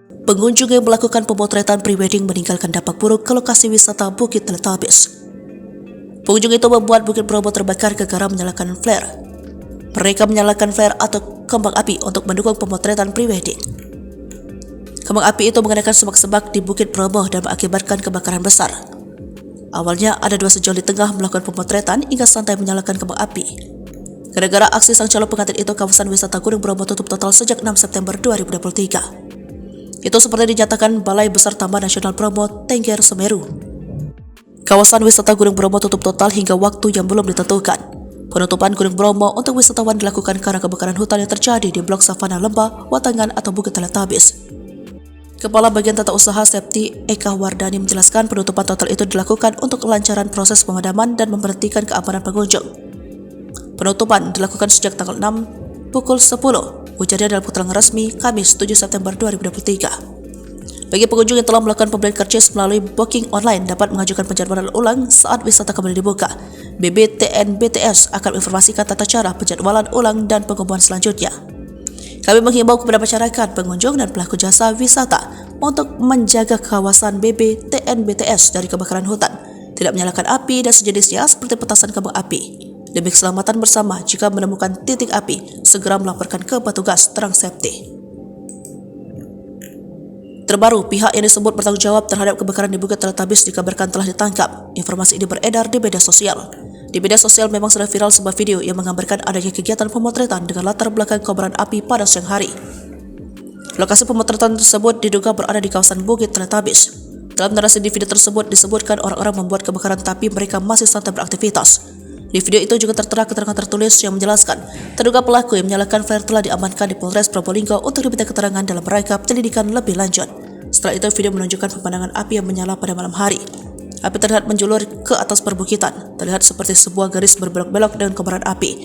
Pengunjung yang melakukan pemotretan prewedding meninggalkan dampak buruk ke lokasi wisata Bukit Teletabis. Pengunjung itu membuat Bukit Bromo terbakar gara-gara menyalakan flare. Mereka menyalakan flare atau kembang api untuk mendukung pemotretan prewedding. Kembang api itu mengenakan semak-semak di Bukit Bromo dan mengakibatkan kebakaran besar. Awalnya ada dua sejoli tengah melakukan pemotretan hingga santai menyalakan kembang api. Gara-gara aksi sang calon pengantin itu, kawasan wisata Gunung Bromo tutup total sejak 6 September 2023. Itu seperti dinyatakan Balai Besar Taman Nasional Bromo Tengger Semeru. Kawasan wisata Gunung Bromo tutup total hingga waktu yang belum ditentukan. Penutupan Gunung Bromo untuk wisatawan dilakukan karena kebakaran hutan yang terjadi di Blok Savana Lembah, Watangan atau Bukit Teletabis. Kepala Bagian Tata Usaha Septi Eka Wardani menjelaskan penutupan total itu dilakukan untuk kelancaran proses pemadaman dan memperhatikan keamanan pengunjung. Penutupan dilakukan sejak tanggal 6 pukul 10, ujarnya dalam keterangan resmi Kamis 7 September 2023. Bagi pengunjung yang telah melakukan pembelian karcis melalui booking online dapat mengajukan penjadwalan ulang saat wisata kembali dibuka. BBTN-BTS akan menginformasikan tata cara penjadwalan ulang dan pengumuman selanjutnya. Kami menghimbau kepada masyarakat, pengunjung dan pelaku jasa wisata untuk menjaga kawasan BBTN-BTS dari kebakaran hutan, tidak menyalakan api dan sejenisnya seperti petasan kembang api. Demi keselamatan bersama, jika menemukan titik api, segera melaporkan ke petugas, terang Septi. Terbaru, pihak yang disebut bertanggung jawab terhadap kebakaran di Bukit Teletabis dikabarkan telah ditangkap. Informasi ini beredar di media sosial. Di media sosial memang sudah viral sebuah video yang menggambarkan adanya kegiatan pemotretan dengan latar belakang kobaran api pada siang hari. Lokasi pemotretan tersebut diduga berada di kawasan Bukit Teletabis. Dalam narasi di video tersebut disebutkan orang-orang membuat kebakaran tapi mereka masih santai beraktivitas. Di video itu juga tertera keterangan tertulis yang menjelaskan terduga pelaku yang menyalakan flare telah diamankan di Polres Probolinggo untuk diminta keterangan dalam rangka penyelidikan lebih lanjut. Setelah itu video menunjukkan pemandangan api yang menyala pada malam hari. Api terlihat menjulur ke atas perbukitan, terlihat seperti sebuah garis berbelok-belok dengan kobaran api.